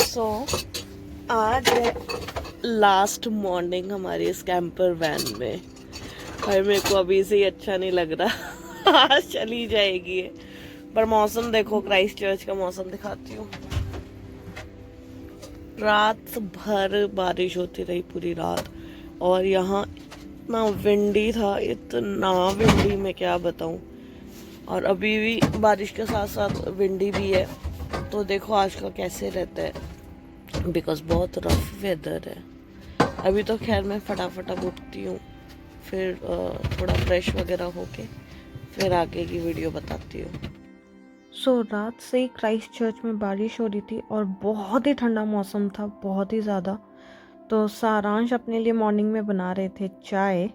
सो आज है last morning हमारी इस कैंपर वैन में। भाई मेरे को अभी से ही अच्छा नहीं लग रहा आज चली जाएगी ये। पर मौसम देखो, क्राइस्ट चर्च का मौसम दिखाती हूँ। रात भर बारिश होती रही पूरी रात, और यहाँ इतना विंडी था, इतना विंडी मैं क्या बताऊँ। और अभी भी बारिश के साथ साथ विंडी भी है। तो देखो आज का कैसे रहता है, बिकॉज बहुत रफ वेदर है। अभी तो खैर मैं फटाफट अब उठती हूँ, फिर थोड़ा फ्रेश वगैरह होके फिर आगे की वीडियो बताती हूँ। सो रात से ही क्राइस्ट चर्च में बारिश हो रही थी और बहुत ही ठंडा मौसम था, बहुत ही ज़्यादा। तो सारांश अपने लिए मॉर्निंग में बना रहे थे चाय,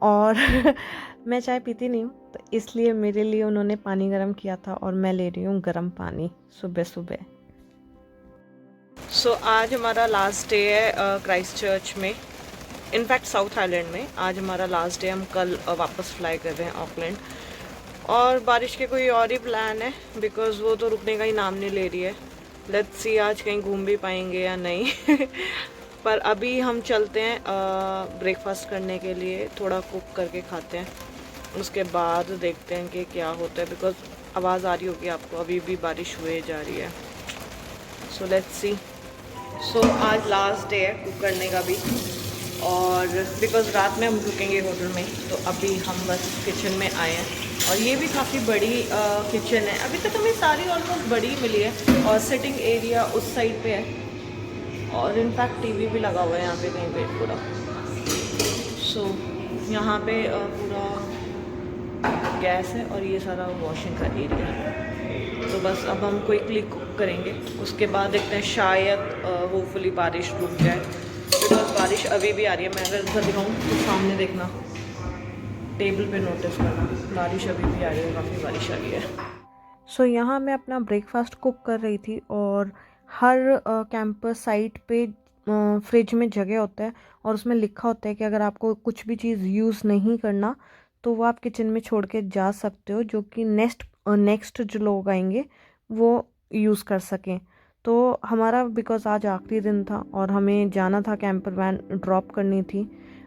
और मैं चाय पीती नहीं हूँ, तो इसलिए मेरे लिए उन्होंने पानी गर्म किया था और मैं ले रही हूँ गर्म पानी सुबह सुबह। सो आज हमारा लास्ट डे है क्राइस्ट चर्च में, इनफैक्ट साउथ आइलैंड में। आज हमारा लास्ट डे, हम कल वापस फ्लाई कर रहे हैं ऑकलैंड। और बारिश के कोई और ही प्लान है, बिकॉज वो तो रुकने का ही नाम नहीं ले रही है। लेट्स सी आज कहीं घूम भी पाएंगे या नहीं पर अभी हम चलते हैं ब्रेकफास्ट करने के लिए, थोड़ा कुक करके खाते हैं, उसके बाद देखते हैं कि क्या होता है। बिकॉज आवाज़ आ रही होगी आपको, अभी भी बारिश हुए जा रही है। So let's see. सो आज लास्ट डे है कुक करने का भी, और बिकॉज रात में हम रुकेंगे होटल में, तो अभी हम बस किचन में आए हैं। और ये भी काफ़ी बड़ी किचन है। अभी तक हमें सारी ऑलमोस्ट बड़ी मिली है, और सिटिंग एरिया उस साइड पे है, और इनफैक्ट टीवी भी लगा हुआ है यहाँ पे कहीं पे पूरा। सो यहाँ पे पूरा गैस है, और ये सारा वॉशिंग का एरिया है। तो बस अब हम क्विकली कुक करेंगे, उसके बाद देखते हैं, शायद होपफुली बारिश रुक जाए। बिकॉज बारिश अभी भी आ रही है। मैं अगर इधर दिखाऊँ तो सामने देखना, टेबल पे नोटिस करना, बारिश अभी भी आ रही है, काफ़ी बारिश आ रही है। सो यहाँ मैं अपना ब्रेकफास्ट कुक कर रही थी, और हर कैंपस साइट पे फ्रिज में जगह होता है, और उसमें लिखा होता है कि अगर आपको कुछ भी चीज़ यूज़ नहीं करना तो वो आप किचन में छोड़ के जा सकते हो, जो कि नेक्स्ट जो लोग आएंगे वो यूज़ कर सकें। तो हमारा बिकॉज़ आज आखिरी दिन था और हमें जाना था, कैंपर वैन ड्रॉप करनी थी,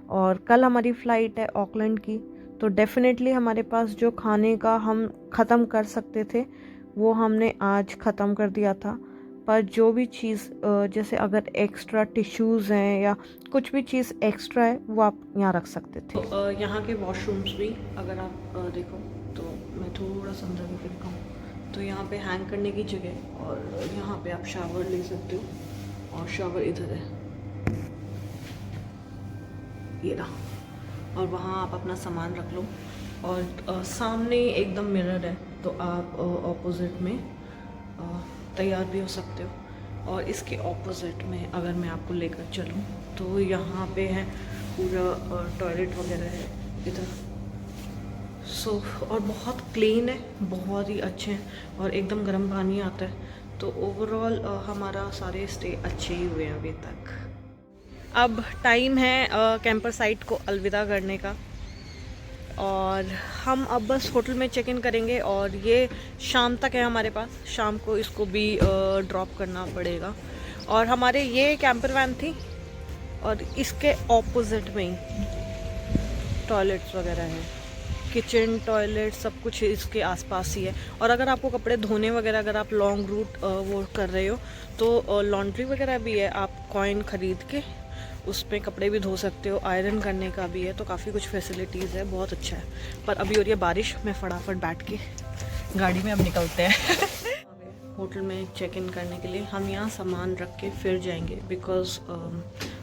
और कल हमारी फ़्लाइट है ऑकलैंड की। तो डेफ़िनेटली हमारे पास जो खाने का हम ख़त्म कर सकते थे वो हमने आज ख़त्म कर दिया था। पर जो भी चीज़ जैसे अगर एक्स्ट्रा टिश्यूज़ हैं या कुछ भी चीज़ एक्स्ट्रा है, वो आप यहाँ रख सकते थे। तो यहाँ के वॉशरूम्स भी अगर आप देखो, तो मैं थोड़ा समझा के दिखाऊँ, तो यहाँ पे हैंग करने की जगह, और यहाँ पे आप शावर ले सकते हो, और शावर इधर है, ये रहा। और वहाँ आप अपना सामान रख लो, और सामने एकदम मिरर है, तो आप ऑपोजिट में तैयार भी हो सकते हो। और इसके ऑपोजिट में अगर मैं आपको लेकर चलूँ, तो यहाँ पे है पूरा टॉयलेट वगैरह है इधर। सो और बहुत क्लीन है, बहुत ही अच्छे हैं, और एकदम गर्म पानी आता है। तो ओवरऑल हमारा सारे स्टे अच्छे ही हुए हैं अभी तक। अब टाइम है कैंपर साइट को अलविदा करने का, और हम अब बस होटल में चेक इन करेंगे, और ये शाम तक है हमारे पास। शाम को इसको भी ड्रॉप करना पड़ेगा। और हमारे ये कैंपर वैन थी, और इसके ऑपोजिट में ही टॉयलेट्स वगैरह हैं, किचन, टॉयलेट, सब कुछ इसके आसपास ही है। और अगर आपको कपड़े धोने वगैरह, अगर आप लॉन्ग रूट वो कर रहे हो, तो लॉन्ड्री वगैरह भी है, आप कॉइन ख़रीद के उसमें कपड़े भी धो सकते हो, आयरन करने का भी है। तो काफ़ी कुछ फैसिलिटीज़ है, बहुत अच्छा है। पर अभी हो रही है बारिश, मैं फटाफट बैठ के गाड़ी में अब निकलते हैं होटल में चेक इन करने के लिए। हम यहाँ सामान रख के फिर जाएंगे, बिकॉज़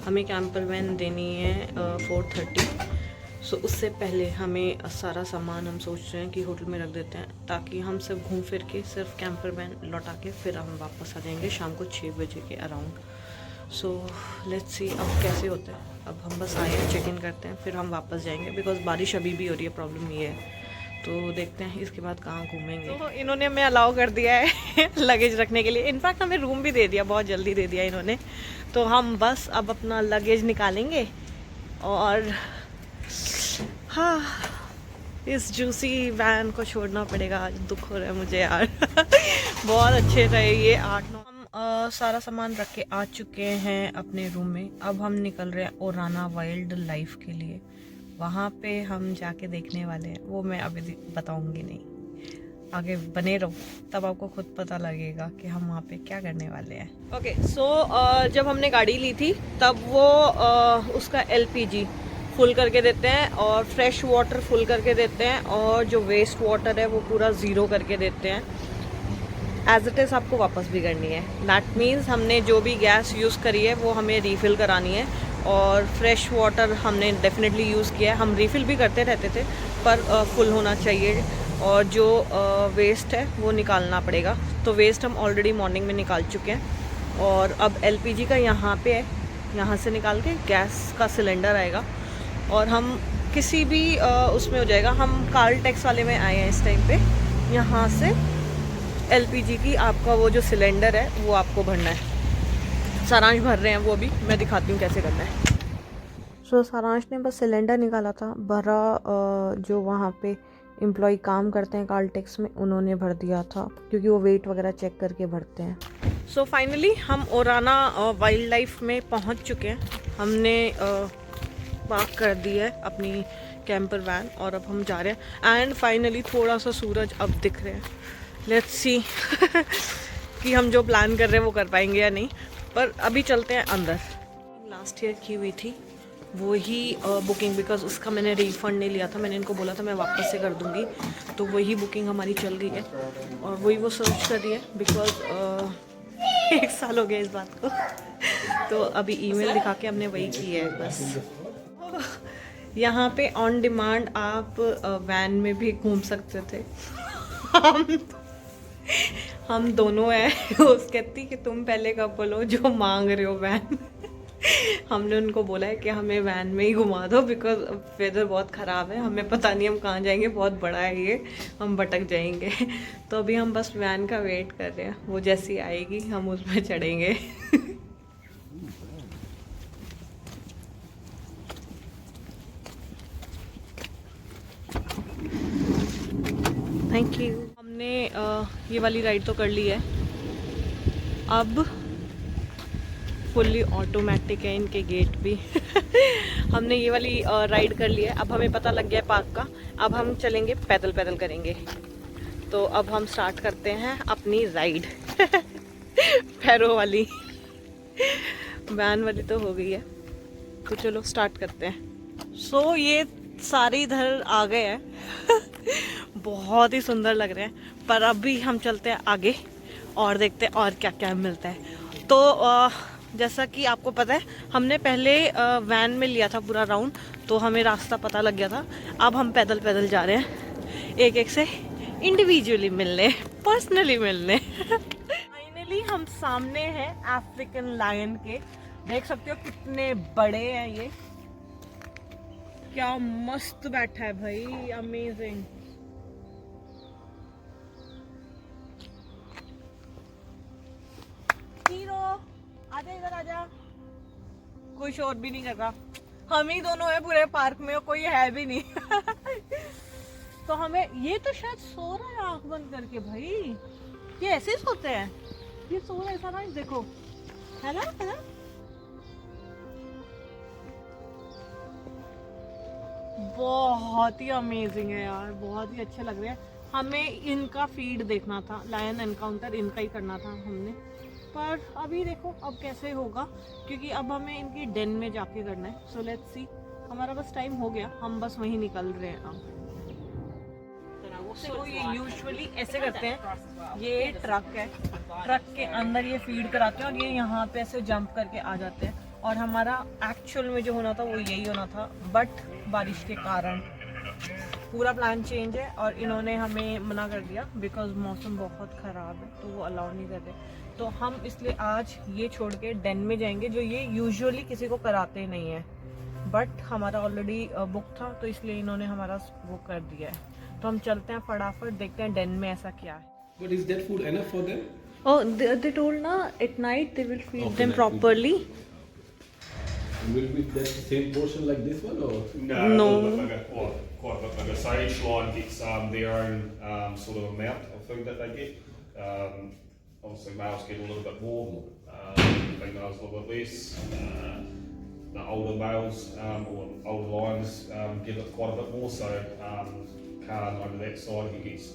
हमें कैंपर वैन देनी है 4:30। सो उससे पहले हमें सारा सामान हम सोच रहे हैं कि होटल में रख देते हैं, ताकि हम सिर्फ घूम फिर के सिर्फ कैंपर वैन लौटा के फिर हम वापस आ जाएंगे शाम को 6 बजे के अराउंड। सो लेट्स सी अब कैसे होता है। अब हम बस आए हैं, चेक इन करते हैं, फिर हम वापस जाएंगे, बिकॉज़ बारिश अभी भी हो रही है। प्रॉब्लम ये है, तो देखते हैं इसके बाद कहाँ घूमेंगे। तो इन्होंने हमें अलाउ कर दिया है लगेज रखने के लिए। इनफैक्ट हमें रूम भी दे दिया, बहुत जल्दी दे दिया इन्होंने। तो हम बस अब अपना लगेज निकालेंगे, और हाँ, इस जूसी वैन को छोड़ना पड़ेगा। आज दुख हो रहा है मुझे यार बहुत अच्छे रहे ये 8-9। हम सारा सामान रख के आ चुके हैं अपने रूम में। अब हम निकल रहे हैं ओराना वाइल्ड लाइफ के लिए। वहाँ पे हम जाके देखने वाले हैं, वो मैं अभी बताऊंगी नहीं, आगे बने रहो तब आपको खुद पता लगेगा कि हम वहाँ पे क्या करने वाले हैं। ओके सो जब हमने गाड़ी ली थी तब वो उसका LPG फुल करके देते हैं और फ्रेश वाटर फुल करके देते हैं और जो वेस्ट वाटर है वो पूरा ज़ीरो करके देते हैं। एज इट इज़ आपको वापस भी करनी है। दैट मीन्स हमने जो भी गैस यूज़ करी है वो हमें रीफ़िल करानी है और फ्रेश वाटर हमने डेफिनेटली यूज़ किया है। हम रीफ़िल भी करते रहते थे पर फुल होना चाहिए और जो वेस्ट है वो निकालना पड़ेगा। तो वेस्ट हम ऑलरेडी मॉर्निंग में निकाल चुके हैं और अब LPG का यहाँ पे है, यहाँ से निकाल के गैस का सिलेंडर आएगा और हम किसी भी उसमें हो जाएगा। हम कार्ल टैक्स वाले में आए हैं इस टाइम पे। यहाँ से LPG की आपका वो जो सिलेंडर है वो आपको भरना है। सारांश भर रहे हैं वो अभी, मैं दिखाती हूँ कैसे करना है। सो सारांश ने बस सिलेंडर निकाला था, भरा जो वहाँ पे एम्प्लॉय काम करते हैं कार्ल टैक्स में उन्होंने भर दिया था क्योंकि वो वेट वगैरह चेक करके भरते हैं। सो फाइनली हम ओराना वाइल्ड लाइफ में पहुँच चुके हैं। हमने पार्क कर दी है अपनी कैंपर वैन और अब हम जा रहे हैं एंड फाइनली थोड़ा सा सूरज अब दिख रहे हैं। लेट्स सी कि हम जो प्लान कर रहे हैं वो कर पाएंगे या नहीं, पर अभी चलते हैं अंदर। लास्ट ईयर की हुई थी वो ही बुकिंग, बिकॉज उसका मैंने रिफंड नहीं लिया था। मैंने इनको बोला था मैं वापस से कर दूंगी, तो वही बुकिंग हमारी चल रही है और वही वो सर्च कर रही है बिकॉज 1 साल हो गया इस बात को। तो अभी ईमेल दिखा के हमने वही की है बस। यहाँ पे ऑन डिमांड आप वैन में भी घूम सकते थे। हम दोनों हैं। उस कहती कि तुम पहले कपल हो जो मांग रहे हो वैन। हमने उनको बोला है कि हमें वैन में ही घुमा दो बिकॉज वेदर बहुत ख़राब है, हमें पता नहीं हम कहाँ जाएंगे, बहुत बड़ा है ये, हम भटक जाएंगे। तो अभी हम बस वैन का वेट कर रहे हैं, वो जैसी आएगी हम उसमें चढ़ेंगे। Thank you. हमने ये वाली राइड तो कर ली है, अब फुल्ली ऑटोमेटिक है इनके गेट भी। हमने ये वाली राइड कर ली है, अब हमें पता लग गया है पार्क का। अब हम चलेंगे, पैदल पैदल करेंगे। तो अब हम स्टार्ट करते हैं अपनी राइड। पैरों वाली। वैन वाली तो हो गई है, तो चलो स्टार्ट करते हैं। सो ये सारे इधर आ गए हैं। बहुत ही सुंदर लग रहे हैं, पर अभी हम चलते हैं आगे और देखते हैं और क्या क्या मिलता है। तो जैसा कि आपको पता है हमने पहले वैन में लिया था पूरा राउंड, तो हमें रास्ता पता लग गया था। अब हम पैदल पैदल जा रहे हैं, एक एक से इंडिविजुअली मिलने, पर्सनली मिलने। फाइनली हम सामने हैं अफ्रीकन लायन के। देख सकते हो कितने बड़े हैं ये, क्या मस्त बैठा है भाई, अमेजिंग। हीरो आजा, इधर आजा। कोई शोर भी नहीं कर रहा, हम ही दोनों है पूरे पार्क में, कोई है भी नहीं। तो हमें ये तो शायद सो रहा है आंख बंद करके भाई, ये ऐसे ही सोते हैं, ये सो रहा है ऐसा ना, देखो है ना, है ना। बहुत ही अमेजिंग है यार, बहुत ही अच्छे लग रहे हैं। हमें इनका फीड देखना था, लायन एनकाउंटर इनका ही करना था हमने, पर अभी देखो अब कैसे होगा, क्योंकि अब हमें इनकी डेन में जाके करना है। सो लेट्स सी, हमारा बस टाइम हो गया, हम बस वहीं निकल रहे हैं अब। तो ये यूजुअली ऐसे करते हैं, ये ट्रक है, ट्रक के अंदर ये फीड कराते हैं और ये यहाँ पे ऐसे जंप करके आ जाते हैं। और हमारा एक्चुअल में जो होना था वो यही होना था, बट बारिश के कारण पूरा प्लान चेंज है और इन्होंने हमें मना कर दिया बिकॉज मौसम बहुत ख़राब है, तो वो अलाउ नहीं कर रहे। तो हम इसलिए आज ये छोड़ के डेन में जाएंगे, जो ये यूजुअली किसी को कराते नहीं है, बट हमारा ऑलरेडी बुक था तो इसलिए इन्होंने हमारा वो कर दिया है। तो हम चलते हैं फटाफट, देखते हैं डेन में ऐसा क्या है। But is that food enough for them? Oh, they told na at night they will feed them properly. And will be that same portion like this one or? No. Quite like I say, each line gets their own sort of amount of food that they get. obviously males get a little bit more, females a little bit less. The older males or older lions give it quite a bit more, so Khan over that side, he gets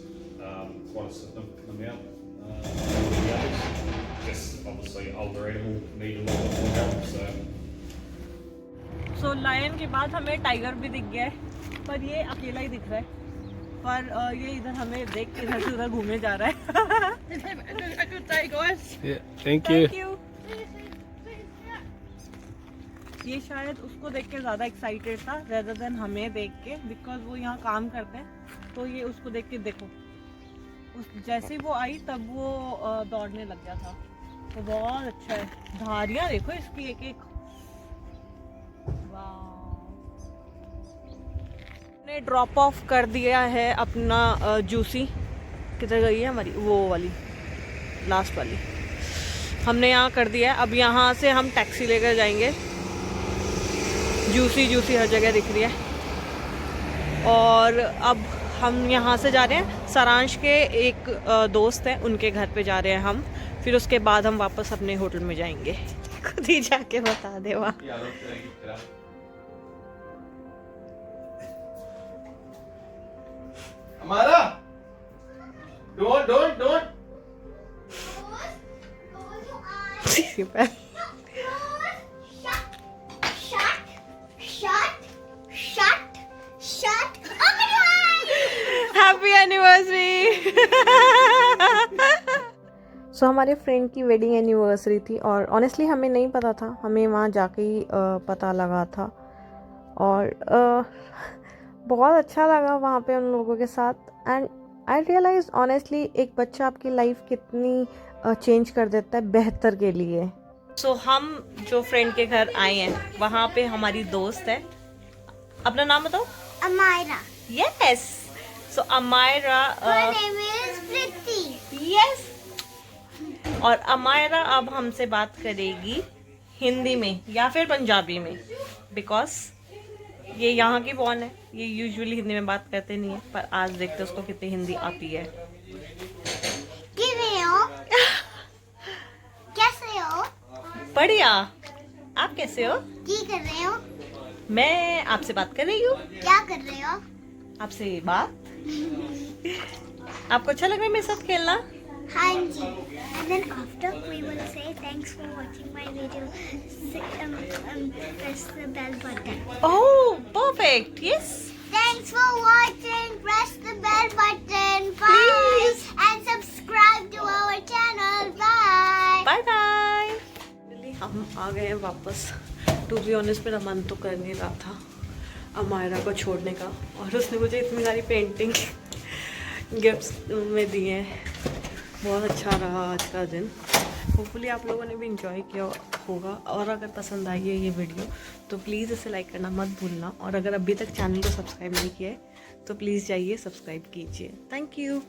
quite a significant amount. The others, just obviously older animal need a little bit more help, so lion के बाद हमें tiger भी दिख गया है, पर ये अकेला ही दिख रहा है, पर ये इधर हमें देख के इधर से उधर घूमने जा रहा है। Thank Thank you. ये शायद उसको देख के ज़्यादा एक्साइटेड था रेदर देन हमें देख के, बिकॉज वो यहाँ काम करते हैं, तो ये उसको देख के देखो जैसे वो आई तब वो दौड़ने लग गया था, तो बहुत अच्छा है। धारियाँ देखो इसकी एक एक, ने ड्रॉप ऑफ कर दिया है अपना जूसी। किधर गई है हमारी वो वाली लास्ट वाली, हमने यहाँ कर दिया है। अब यहाँ से हम टैक्सी लेकर जाएंगे। जूसी जूसी हर जगह दिख रही है। और अब हम यहाँ से जा रहे हैं, सारांश के एक दोस्त है उनके घर पे जा रहे हैं हम, फिर उसके बाद हम वापस अपने होटल में जाएंगे। खुद ही जाके बता दे वहाँ। हमारा don't Shut. Open your eyes. Happy anniversary. So हमारे फ्रेंड की वेडिंग एनिवर्सरी थी और ऑनेस्टली हमें नहीं पता था, हमें वहाँ जाके ही पता लगा था। और बहुत अच्छा लगा वहाँ पे उन लोगों के साथ। एंड आई रियलाइज ऑनेस्टली एक बच्चा आपकी लाइफ कितनी चेंज कर देता है बेहतर के लिए। सो हम जो फ्रेंड के घर आए हैं वहाँ पे हमारी दोस्त है, अपना नाम बताओ। Amira. Yes, so Amaira. Her name is Priti. Yes, और अमायरा अब हमसे बात करेगी हिंदी में या फिर पंजाबी में, बिकॉज ये यहाँ की बॉर्न है, ये यूजुअली हिंदी में बात करते नहीं है, पर आज देखते हैं उसको कितनी हिंदी आती है। कैसे हो? बढ़िया, आप कैसे हो? की कर रहे हो? मैं आपसे बात कर रही हूँ। क्या कर रहे हो? आपसे बात। आपको अच्छा लग रहा है मेरे साथ खेलना? हाँ जी। And then after we will say thanks for watching my video. Press the bell button. Oh, perfect. Yes. Thanks for watching. Press the bell button. Bye. Please. And subscribe to our channel. Bye. Bye bye. हम आ गए हैं वापस। To be honest मेरा मन तो कर नहीं रहा था अमायरा को छोड़ने का, और उसने मुझे इतनी सारी पेंटिंग गिफ्ट्स में दिए हैं। बहुत अच्छा रहा आज का दिन। होपफुली आप लोगों ने भी इंजॉय किया होगा, और अगर पसंद आई है ये वीडियो तो प्लीज़ इसे लाइक करना मत भूलना, और अगर अभी तक चैनल को सब्सक्राइब नहीं किया है तो प्लीज़ जाइए सब्सक्राइब कीजिए। Thank you.